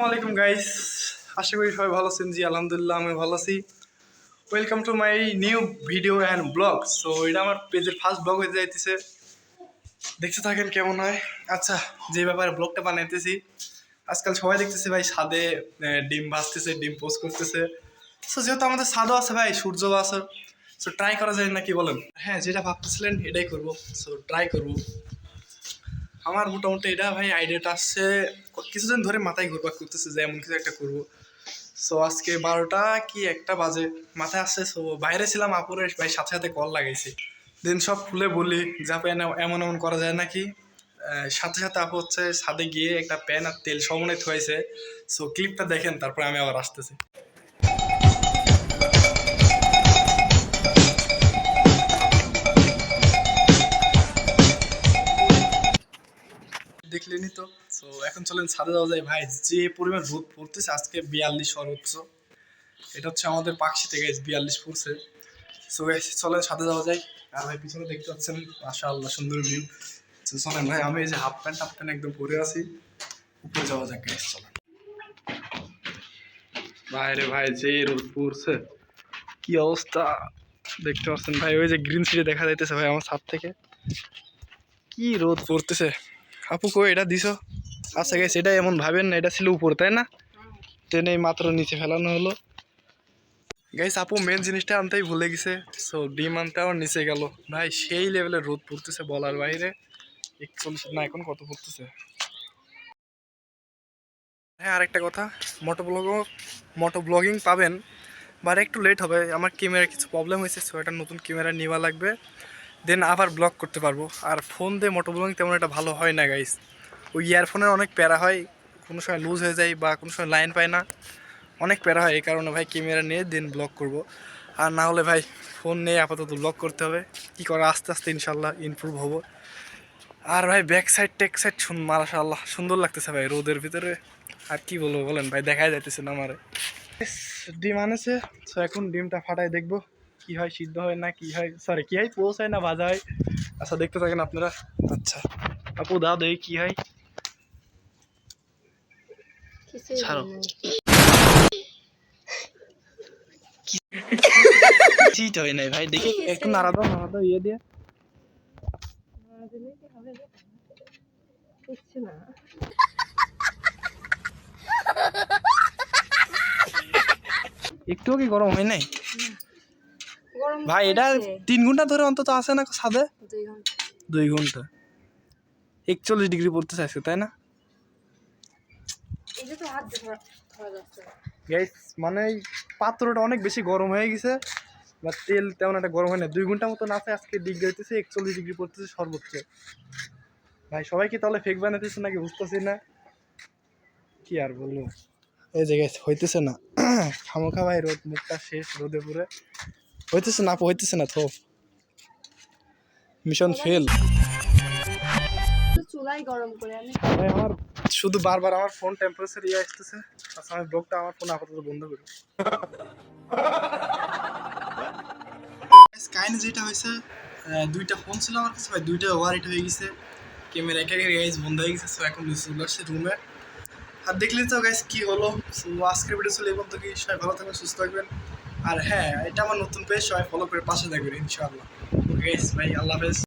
আসসালামু আলাইকুম গাইস, আশা করি সবাই ভালো আছেন। জি আলহামদুলিল্লাহ আমি ভালো আছি। Welcome to my new video and blog. So এটা আমার পেজের ফার্স্ট ব্লগ হয়ে যাইতেছে, দেখতে থাকেন কেমন হয়। আচ্ছা, যে ব্যাপারে ব্লগটা বানাইতেছি, আজকাল সবাই দেখতেছে ভাই ছাদে ডিম ভাজতেছে, ডিম পোস্ট করতেছে। সো যেহেতু আমাদের ছাদও আছে ভাই, সূর্য আছে, সো ট্রাই করা যায় নাকি বলেন? হ্যাঁ, যেটা ভাবতেছিলেন এটাই করবো। সো ট্রাই করবো। আমার মোটামুটি এটা ভাই আইডিয়াটা আসছে কিছুদিন ধরে মাথায় ঘুরপাক করতেছে যে এমন কিছু একটা করবো। সো আজকে 12টা কি 1টা বাজে মাথায় আসছে। সো বাইরে ছিলাম, আপুরের ভাই সাথে সাথে কল লাগাইছি। দিন সব খুলে বলি যে আপু এমন এমন করা যায় নাকি। সাথে সাথে আপু হচ্ছে ছাদে গিয়ে একটা প্যান আর তেল সমন্বয় থয়েছে। সো ক্লিপটা দেখেন, তারপরে আমি আবার আসতেছি। দেখলেনি তো। সো এখন চলেন ছাদে যাওয়া যায় ভাই। যে পরিমাণ রোদ পড়তেছে আজকে 42 সর্বোচ্চ, এটা হচ্ছে আমাদের পাকশি থেকে 42 পড়ছে। সো চলেন ছাদে যাওয়া যায়। আর ভাই পিছনে দেখতে পাচ্ছেন মাশাআল্লাহ সুন্দর ভিউ। চলেন ভাই, আমি এই যে হাফ প্যান্ট একদম পরে আছি, উপরে যাওয়া যাক গাইস। চলেন বাইরে ভাই যে রোদ পড়ছে, কি অবস্থা দেখতে পাচ্ছেন ভাই। ওই যে গ্রিন সিটি দেখা যাইতেছে ভাই আমার ছাদ থেকে, কি রোদ পড়তেছে। আপু কই এটা দিছো? আচ্ছা গাইস, এটা এমন ভাবেন না, এটা ছিল উপর তাই না, ট্রেনে মাত্র নিচে ফেলানো হলো। গাইস আপু মেন জিনিসটা আনতেই ভুলে গেছে। সো ডিম আনতে আমার নিচে গেল ভাই, সেই লেভেলের রোদ পড়তেছে বলার বাইরে। 41 না, এখন কত পড়তেছে। হ্যাঁ, আরেকটা কথা, মোটো ব্লগিং পাবেন, বাট একটু লেট হবে। আমার ক্যামেরার কিছু প্রবলেম হয়েছে, সো একটা নতুন ক্যামেরা নেওয়া লাগবে, দেন আবার ব্লগ করতে পারবো। আর ফোন দিয়ে মোটো ব্লগিং তেমন একটা ভালো হয় না গাইস। ওই ইয়ারফোনের অনেক প্যারা হয়, কোনো সময় লুজ হয়ে যায় বা কোনো সময় লাইন পায় না, অনেক প্যারা হয়। এই কারণে ভাই ক্যামেরা নিয়ে দেন ব্লগ করব। আর না হলে ভাই ফোন নিয়ে আপাতত ব্লগ করতে হবে। কী করা, আস্তে আস্তে ইনশাল্লাহ ইমপ্রুভ হবো। আর ভাই ব্যাক সাইড টেক সাইড মাশাআল্লাহ সুন্দর লাগতেছে ভাই রোদের ভিতরে। আর কি বলবো বলেন ভাই, দেখাই যাইতেছে না আমারে। ডিম আনেছে, তো এখন ডিমটা ফাটাই দেখবো কি হয়, সিদ্ধ হয় না কি হয়, সরি কি হয়, পোস হয় না ভাজা হয়। আচ্ছা দেখতে থাকেন আপনারা। আচ্ছা আপু দাও দেখি কি হয়। ছাড়ো, চিট হয় নাই ভাই, দেখি একটু নাড়া দাও ইয়ে দিয়ে। একটুও কি গরম হয় নাই ভাই? এটা 3 ঘন্টা ধরে অন্তত আছে না ছাদে? 2 ঘন্টা 41 ডিগ্রি পড়তেছে আজকে, তাই না গাইস? মানে পাত্রটা অনেক বেশি গরম হয়ে গেছে, বা তেল তেমন একটা গরম হয় না। 2 ঘন্টা মতো নাচে আজকে ডিগ্রি হইতেছে, 41 ডিগ্রি পড়তেছে সর্বোচ্চ। ভাই সবাই কি তাহলে ফেক বানাইতেছে নাকি বুঝতেছি না, কি আর বলবো। এই যে গাইস হইতেছে না, খামোখা ভাই রোদ, মুখটা শেষ রোদে পুরে। হইতেছে না আপু, হইতেছে না, থো মিশন ফেল। চুলাই গরম করে আমি ভাই আমার শুধু বারবার আমার ফোন টেম্পারেচার ইয়ে আসতেছে। আচ্ছা আমি ব্লগটা আমার ফোন আপাতত বন্ধ করি। কাহিনী যেটা হয়েছে, 2টা ফোন ছিল আমার কাছে ভাই, 2টা ওভারহিট হয়ে গেছে, ক্যামেরা একা গাইজ বন্ধ হয়ে গেছে। সো এখন চলে আসছে রুমে। আর দেখলেন তো গাইজ কি হলো। সো আজকের ভিডিও ছিল এই পর্যন্ত। কি সবাই ভালো থাকবেন, সুস্থ থাকবেন। আর হ্যাঁ, এটা আমার নতুন পেজ, সবাই ফলো করে পাশে থাকবেন ইনশাআল্লাহ। ওকে গাইজ, ভাই আল্লাহ হাফেজ।